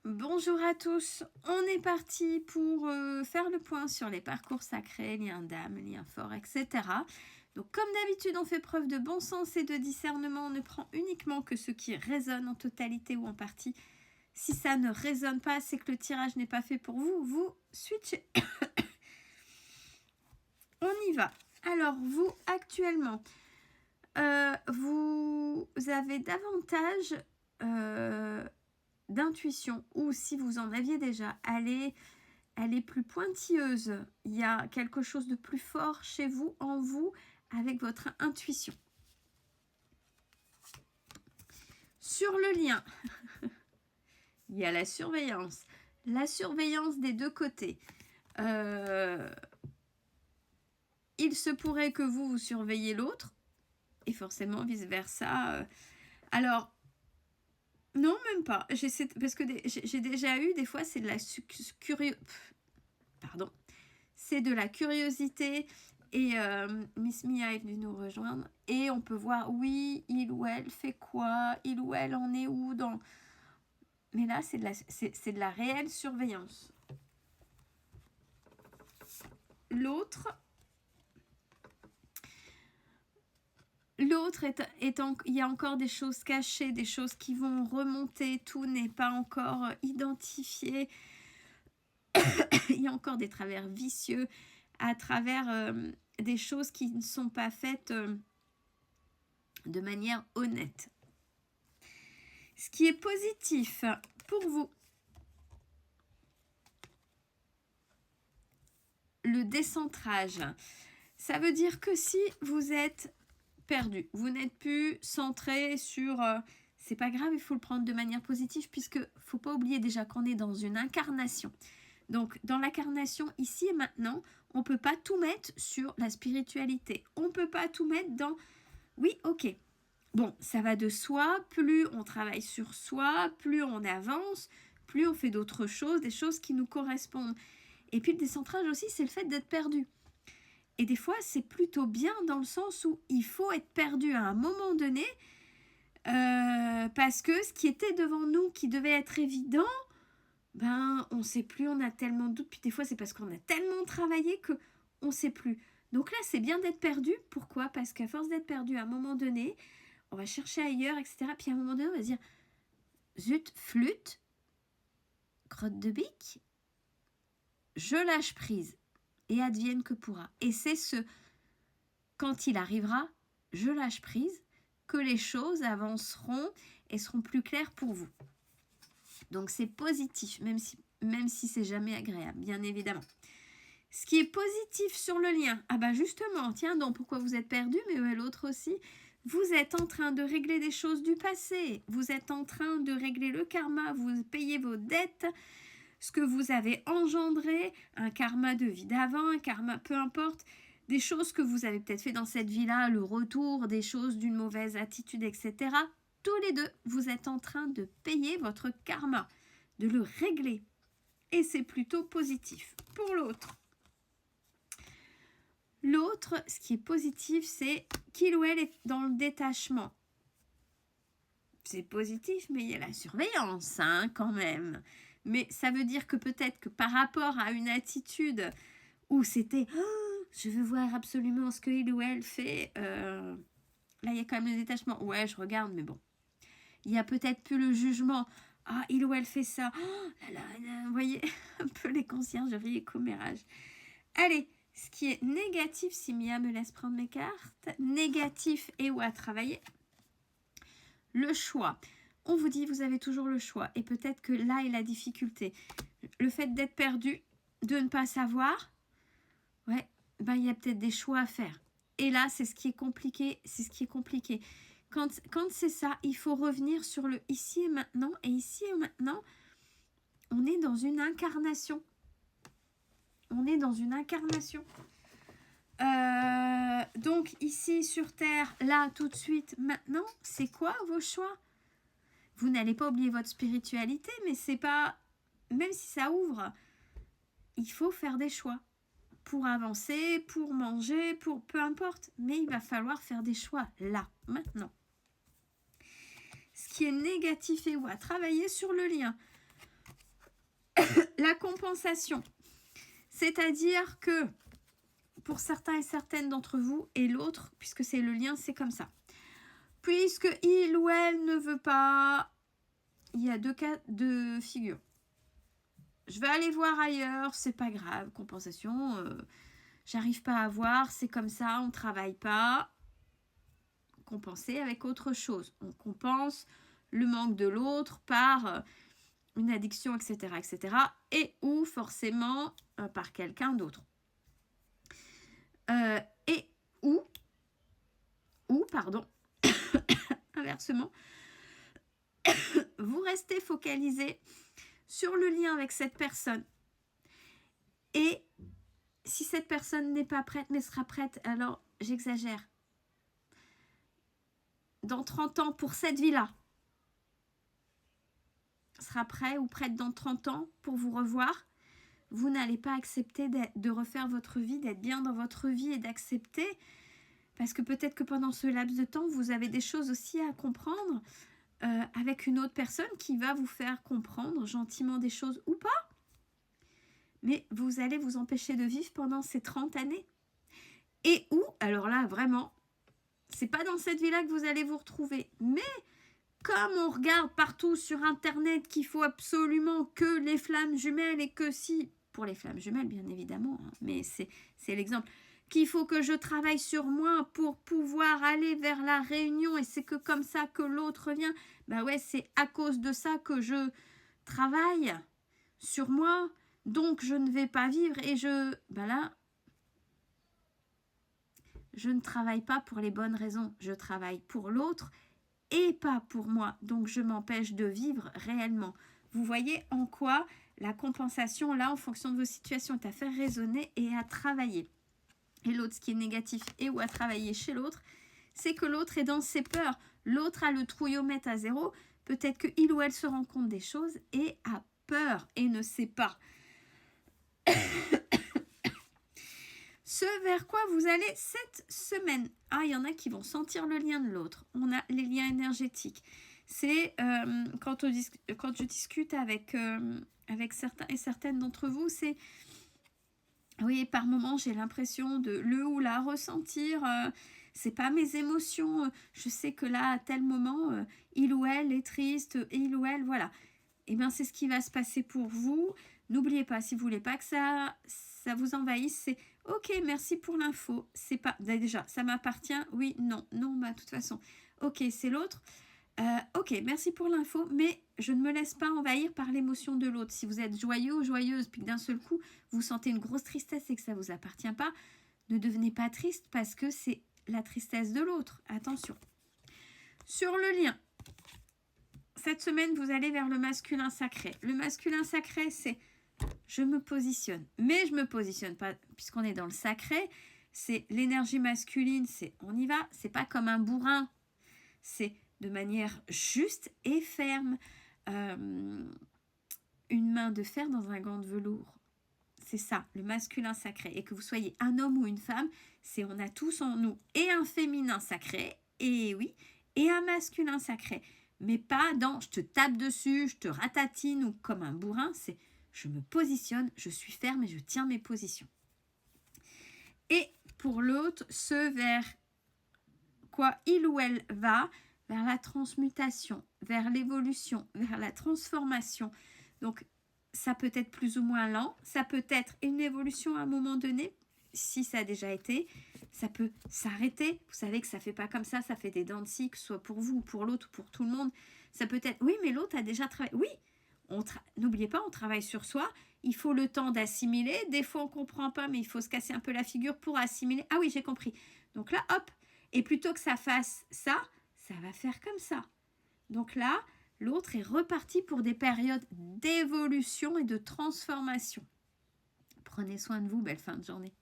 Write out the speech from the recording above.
Bonjour à tous, on est parti pour faire le point sur les parcours sacrés, liens d'âme, liens forts, etc. Donc comme d'habitude, on fait preuve de bon sens et de discernement, on ne prend uniquement que ce qui résonne en totalité ou en partie. Si ça ne résonne pas, c'est que le tirage n'est pas fait pour vous, vous switchez. On y va. Alors vous, actuellement, vous avez davantage d'intuition, ou si vous en aviez déjà, elle est plus pointilleuse. Il y a quelque chose de plus fort chez vous, en vous, avec votre intuition. Sur le lien, il y a la surveillance. La surveillance des deux côtés. Il se pourrait que vous surveillez l'autre, et forcément vice-versa. Alors, non, même pas. Parce que j'ai déjà eu, des fois, c'est de la c'est de la curiosité. Et Miss Mia est venue nous rejoindre. Et on peut voir, oui, il ou elle fait quoi, il ou elle en est où dans... Mais là, c'est de la réelle surveillance. L'autre, il y a encore des choses cachées, des choses qui vont remonter, tout n'est pas encore identifié. Il y a encore des travers vicieux à travers des choses qui ne sont pas faites de manière honnête. Ce qui est positif pour vous, le décentrage, ça veut dire que si vous êtes perdu, vous n'êtes plus centré sur... c'est pas grave, il faut le prendre de manière positive, puisque faut pas oublier déjà qu'on est dans une incarnation. Donc, dans l'incarnation, ici et maintenant, on ne peut pas tout mettre sur la spiritualité. On ne peut pas tout mettre dans... Oui, ok. Bon, ça va de soi. Plus on travaille sur soi, plus on avance, plus on fait d'autres choses, des choses qui nous correspondent. Et puis, le décentrage aussi, c'est le fait d'être perdu. Et des fois, c'est plutôt bien dans le sens où il faut être perdu à un moment donné parce que ce qui était devant nous, qui devait être évident, ben, on ne sait plus, on a tellement de doutes. Puis des fois, c'est parce qu'on a tellement travaillé qu'on ne sait plus. Donc là, c'est bien d'être perdu. Pourquoi? Parce qu'à force d'être perdu, à un moment donné, on va chercher ailleurs, etc. Puis à un moment donné, on va se dire, zut, flûte, crotte de bique, je lâche prise et advienne que pourra. Et c'est quand il arrivera, je lâche prise, que les choses avanceront et seront plus claires pour vous. Donc c'est positif, même si c'est jamais agréable, bien évidemment. Ce qui est positif sur le lien, ah ben justement, tiens donc pourquoi vous êtes perdu, mais l'autre aussi, vous êtes en train de régler des choses du passé, vous êtes en train de régler le karma, vous payez vos dettes, ce que vous avez engendré, un karma de vie d'avant, un karma, peu importe, des choses que vous avez peut-être fait dans cette vie-là, le retour, des choses d'une mauvaise attitude, etc. Tous les deux, vous êtes en train de payer votre karma, de le régler. Et c'est plutôt positif. Pour l'autre, ce qui est positif, c'est qu'il ou elle est dans le détachement. C'est positif, mais il y a la surveillance, hein, quand même. Mais ça veut dire que peut-être que par rapport à une attitude où c'était je veux voir absolument ce qu'il ou elle fait, là, il y a quand même le détachement. Ouais, je regarde, mais bon. Il y a peut-être plus le jugement. Ah, il ou elle fait ça. Oh là là, vous voyez, un peu les conciergeries et commérages. Allez, ce qui est négatif, si Mia me laisse prendre mes cartes, négatif et où à travailler, le choix. On vous dit, vous avez toujours le choix. Et peut-être que là est la difficulté. Le fait d'être perdu, de ne pas savoir, ouais, ben, il y a peut-être des choix à faire. Et là, c'est ce qui est compliqué. C'est ce qui est compliqué. Quand c'est ça, il faut revenir sur le ici et maintenant. Et ici et maintenant, on est dans une incarnation. On est dans une incarnation. Donc, ici, sur Terre, là, tout de suite, maintenant, c'est quoi vos choix? Vous n'allez pas oublier votre spiritualité, mais c'est pas... Même si ça ouvre, il faut faire des choix. Pour avancer, pour manger, pour peu importe. Mais il va falloir faire des choix là, maintenant. Ce qui est négatif et où à travailler sur le lien. La compensation, c'est-à-dire que pour certains et certaines d'entre vous et l'autre, puisque c'est le lien, c'est comme ça. Puisque il ou elle ne veut pas, il y a deux cas de figure. Je vais aller voir ailleurs, c'est pas grave, compensation, j'arrive pas à voir, c'est comme ça, on travaille pas. Compenser avec autre chose. On compense le manque de l'autre par une addiction, etc., etc. Et ou forcément par quelqu'un d'autre. Et ou, pardon, inversement, vous restez focalisé sur le lien avec cette personne. Et si cette personne n'est pas prête, mais sera prête, alors j'exagère. Dans 30 ans, pour cette vie-là, sera prêt ou prête dans 30 ans pour vous revoir, vous n'allez pas accepter de refaire votre vie, d'être bien dans votre vie et d'accepter, parce que peut-être que pendant ce laps de temps, vous avez des choses aussi à comprendre avec une autre personne qui va vous faire comprendre gentiment des choses ou pas. Mais vous allez vous empêcher de vivre pendant ces 30 années. Et où, alors là, vraiment, c'est pas dans cette vie-là que vous allez vous retrouver. Mais comme on regarde partout sur Internet qu'il faut absolument que les flammes jumelles et que si, pour les flammes jumelles bien évidemment, hein, mais c'est l'exemple, qu'il faut que je travaille sur moi pour pouvoir aller vers la réunion et c'est que comme ça que l'autre vient, bah ouais, c'est à cause de ça que je travaille sur moi, donc je ne vais pas vivre et là, je ne travaille pas pour les bonnes raisons, je travaille pour l'autre et pas pour moi, donc je m'empêche de vivre réellement. Vous voyez en quoi la compensation, là, en fonction de vos situations, est à faire raisonner et à travailler. Et l'autre, ce qui est négatif et ou à travailler chez l'autre, c'est que l'autre est dans ses peurs. L'autre a le trouillomètre à 0. Peut-être qu'il ou elle se rend compte des choses et a peur et ne sait pas. Ce vers quoi vous allez cette semaine. Ah, il y en a qui vont sentir le lien de l'autre. On a les liens énergétiques. C'est quand je discute avec certains et certaines d'entre vous, c'est... Oui, par moments, j'ai l'impression de le ou la ressentir. C'est pas mes émotions. Je sais que là, à tel moment, il ou elle est triste. Il ou elle, voilà. Et bien, c'est ce qui va se passer pour vous. N'oubliez pas, si vous voulez pas que ça vous envahisse, c'est ok, merci pour l'info. C'est pas déjà, ça m'appartient. Oui, non, bah de toute façon. Ok, c'est l'autre. Ok, merci pour l'info, mais je ne me laisse pas envahir par l'émotion de l'autre. Si vous êtes joyeux ou joyeuse, puis que d'un seul coup, vous sentez une grosse tristesse et que ça ne vous appartient pas, ne devenez pas triste parce que c'est la tristesse de l'autre. Attention. Sur le lien, cette semaine, vous allez vers le masculin sacré. Le masculin sacré, c'est je me positionne. Mais je ne me positionne pas, puisqu'on est dans le sacré, c'est l'énergie masculine, c'est on y va, c'est pas comme un bourrin, c'est de manière juste et ferme. Une main de fer dans un gant de velours. C'est ça, le masculin sacré. Et que vous soyez un homme ou une femme, c'est on a tous en nous et un féminin sacré, et oui, et un masculin sacré. Mais pas dans je te tape dessus, je te ratatine ou comme un bourrin, c'est je me positionne, je suis ferme et je tiens mes positions. Et pour l'autre, ce vers quoi il ou elle va, vers la transmutation, vers l'évolution, vers la transformation. Donc, ça peut être plus ou moins lent, ça peut être une évolution à un moment donné, si ça a déjà été, ça peut s'arrêter. Vous savez que ça ne fait pas comme ça fait des dents de scie, que ce soit pour vous, ou pour l'autre, ou pour tout le monde. Ça peut être, oui, mais l'autre a déjà travaillé. Oui, n'oubliez pas, on travaille sur soi, il faut le temps d'assimiler. Des fois, on ne comprend pas, mais il faut se casser un peu la figure pour assimiler. Ah oui, j'ai compris. Donc là, hop, et plutôt que ça fasse ça va faire comme ça. Donc là, l'autre est reparti pour des périodes d'évolution et de transformation. Prenez soin de vous, belle fin de journée.